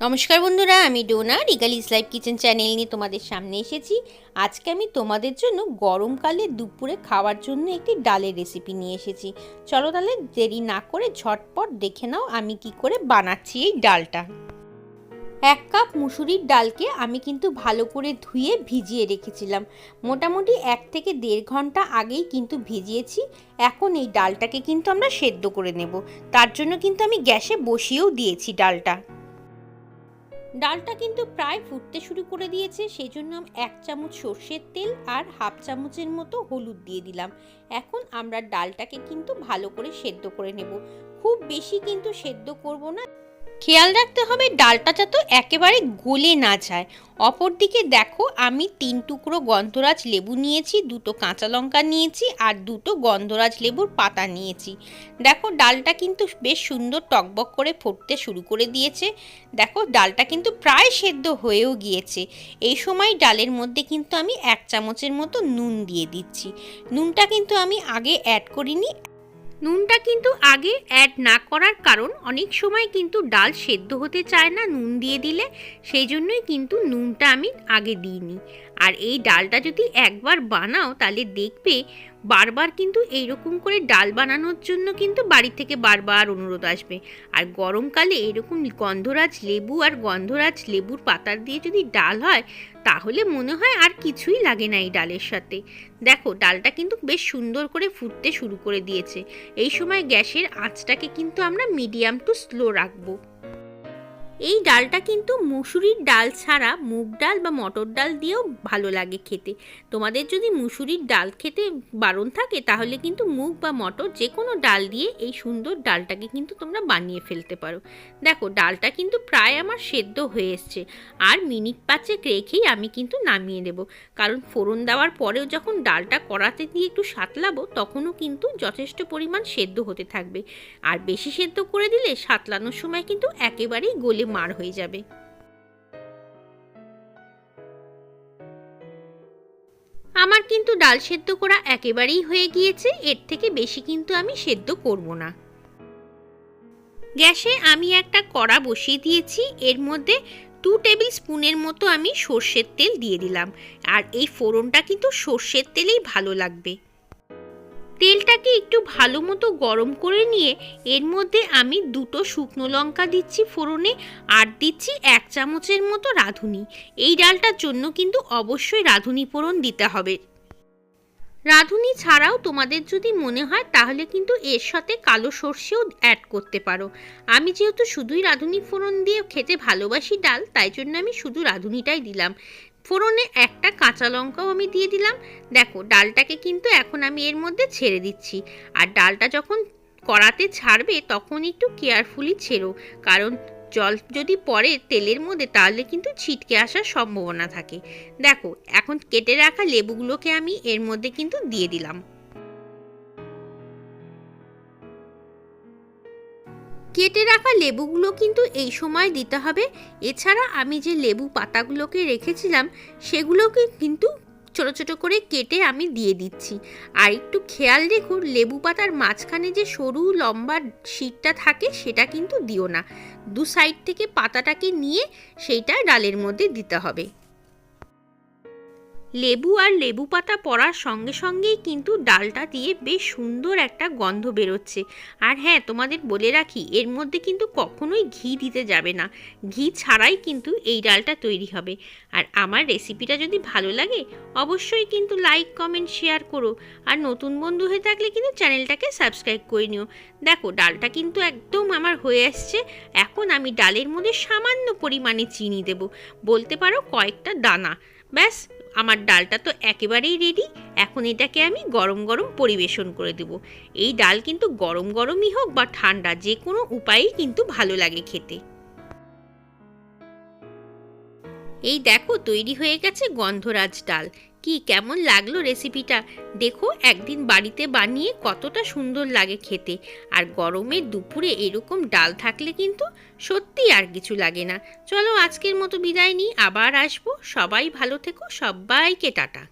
নমস্কার বন্ধুরা, আমি ডোনা রিগালিস লাইফ কিচেন চ্যানেল নিয়ে তোমাদের সামনে এসেছি। আজকে আমি তোমাদের জন্য গরমকালে দুপুরে খাওয়ার জন্য একটি ডালের রেসিপি নিয়ে এসেছি। চলো তাহলে দেরি না করে ঝটপট দেখে নাও আমি কি করে বানাচ্ছি এই ডালটা। 1 কাপ মুসুরির ডালকে আমি কিন্তু ভালো করে ধুয়ে ভিজিয়ে রেখেছিলাম। মোটামুটি 1 থেকে 1.5 ঘন্টা আগেই কিন্তু ভিজিয়েছি। এখন এই ডালটাকে কিন্তু আমরা সেদ্ধ করে নেব। তার জন্য কিন্তু আমি গ্যাসে বসিয়েও দিয়েছি ডালটা। ডালটা কিন্তু প্রায় ফুটতে শুরু করে দিয়েছে, সেই জন্য 1 চামচ সর্ষের তেল আর 1/2 চামচের মতো হলুদ দিয়ে দিলাম। এখন আমরা ডালটাকে কিন্তু ভালো করে সেদ্ধ করে নেব। খুব বেশি কিন্তু সেদ্ধ করব না, খেয়াল রাখতে হবে ডালটা যাতে একেবারে গলে না যায়। অপরদিকে দেখো, আমি 3 টুকরো গন্ধরাজ লেবু নিয়েছি, 2টো কাঁচা লঙ্কা নিয়েছি আর 2টো গন্ধরাজ লেবুর পাতা নিয়েছি। দেখো ডালটা কিন্তু বেশ সুন্দর টকবক করে ফুটতে শুরু করে দিয়েছে। দেখো ডালটা কিন্তু প্রায় সেদ্ধ হয়েও গিয়েছে। এই সময় ডালের মধ্যে কিন্তু আমি 1 চামচের মতো নুন দিয়ে দিচ্ছি। নুনটা কিন্তু আমি আগে অ্যাড করিনি। নুনটা কিন্তু আগে অ্যাড না করার কারণ অনেক সময় কিন্তু ডাল সেদ্ধ হতে চায় না নুন দিয়ে দিলে, সেই জন্যই কিন্তু নুনটা আমি আগে দিইনি। আর এই ডালটা যদি একবার বানাও তাহলে দেখবে বারবার কিন্তু এইরকম করে ডাল বানানোর জন্য কিন্তু বাড়ি থেকে বারবার অনুরোধ আসবে। আর গরমকালে এরকম গন্ধরাজ লেবু আর গন্ধরাজ লেবুর পাতা দিয়ে যদি ডাল হয় তাহলে মনে হয় আর কিছুই লাগে না এই ডালের সাথে। দেখো ডালটা কিন্তু বেশ সুন্দর করে ফুটতে শুরু করে দিয়েছে। এই সময় গ্যাসের আঁচটাকে কিন্তু আমরা মিডিয়াম টু স্লো রাখবো। এই ডালটা কিন্তু মুসুরির ডাল ছাড়া মুগ ডাল বা মটর ডাল দিয়েও ভালো লাগে খেতে। তোমাদের যদি মুসুরির ডাল খেতে বারণ থাকে তাহলে কিন্তু মুগ বা মটর যে কোনো ডাল দিয়ে এই সুন্দর ডালটাকে কিন্তু তোমরা বানিয়ে ফেলতে পারো। দেখো ডালটা কিন্তু প্রায় আমার সেদ্ধ হয়ে এসছে। আর মিনিট 5 রেখেই আমি কিন্তু নামিয়ে দেব, কারণ ফোড়ন দেওয়ার পরেও যখন ডালটা কড়াতে দিয়ে একটু সাঁতলাবো তখনও কিন্তু যথেষ্ট পরিমাণ সেদ্ধ হতে থাকবে। আর বেশি সেদ্ধ করে দিলে সাঁতলানোর সময় কিন্তু একেবারেই গলে মার হয়ে যাবে। আমার কিন্তু ডাল সেদ্ধ করা একেবারেই হয়ে গিয়েছে, এর থেকে বেশি কিন্তু আমি সেদ্ধ করব না। গ্যাসে আমি একটা কড়া বসিয়ে দিয়েছি, এর মধ্যে 2 টেবিল স্পুনের মতো আমি সর্ষের তেল দিয়ে দিলাম। আর এই ফোড়নটা কিন্তু সর্ষের তেলেই ভালো লাগবে। তেলটাকে একটু ভালো মতো গরম করে নিয়ে এর মধ্যে আমি 2টো শুকনো লঙ্কা দিচ্ছি ফোড়নে, আর দিচ্ছি 1 চামচের মতো রাঁধুনি। এই ডালটার জন্য কিন্তু অবশ্যই রাঁধুনি ফোড়ন দিতে হবে। রাঁধুনি ছাড়াও তোমাদের যদি মনে হয় তাহলে কিন্তু এর সাথে কালো সর্ষেও অ্যাড করতে পারো। আমি যেহেতু শুধুই রাঁধুনি ফোড়ন দিয়ে খেতে ভালোবাসি ডাল, তাই জন্য আমি শুধু রাঁধুনিটাই দিলাম। ফোড়নে একটা কাঁচা লঙ্কাও আমি দিয়ে দিলাম। দেখো ডালটাকে কিন্তু এখন আমি এর মধ্যে ছেড়ে দিচ্ছি। আর ডালটা যখন কড়াতে ছাড়বে তখন একটু কেয়ারফুলি ছেড়ো, কারণ জল যদি পড়ে তেলের মধ্যে তাহলে কিন্তু ছিটকে আসার সম্ভাবনা থাকে। দেখো এখন কেটে রাখা লেবুগুলোকে আমি এর মধ্যে কিন্তু দিয়ে দিলাম। কেটে রাখা লেবুগুলো কিন্তু এই সময় দিতে হবে। এছাড়া আমি যে লেবু পাতাগুলোকে রেখেছিলাম সেগুলোকে কিন্তু ছোট ছোট করে কেটে আমি দিয়ে দিচ্ছি। আর একটু খেয়াল রেখো লেবু পাতার মাঝখানে যে সরু লম্বা শিটটা থাকে সেটা কিন্তু দিও না। 2 সাইড থেকে পাতাটাকে নিয়ে সেইটা ডালের মধ্যে দিতে হবে। লেবু আর লেবু পাতা পড়ার সঙ্গে সঙ্গেই কিন্তু ডালটা দিয়ে বেশ সুন্দর একটা গন্ধ বেরোচ্ছে। আর হ্যাঁ, তোমাদের বলে রাখি এর মধ্যে কিন্তু কখনোই ঘি দিতে যাবে না, ঘি ছাড়াই কিন্তু এই ডালটা তৈরি হবে। আর আমার রেসিপিটা যদি ভালো লাগে অবশ্যই কিন্তু লাইক কমেন্ট শেয়ার করো। আর নতুন বন্ধু হয়ে থাকলে কিন্তু চ্যানেলটাকে সাবস্ক্রাইব করে নিও। দেখো ডালটা কিন্তু একদম আমার হয়ে আসছে। এখন আমি ডালের মধ্যে সামান্য পরিমাণে চিনি দেব, বলতে পারো কয়েকটা দানা। ব্যাস, আমার ডালটা তো একেবারেই রেডি। এখন এটাকে আমি গরম গরম পরিবেশন করে দেব। এই ডাল কিন্তু গরম গরমই হোক বা ঠান্ডা যে কোনো উপায়েই কিন্তু ভালো লাগে খেতে। এই দেখো তৈরি হয়ে গেছে গন্ধরাজ ডাল। কি কেমন লাগলো রেসিপিটা? দেখো একদিন বাড়িতে বানিয়ে কতটা সুন্দর লাগে খেতে। আর গরমের দুপুরে এরকম ডাল থাকলে কিন্তু সত্যি আর কিছু লাগে না। চলো আজকের মতো বিদায় নিই, আবার আসবো। সবাই ভালো থেকো, সবাইকে টাটা।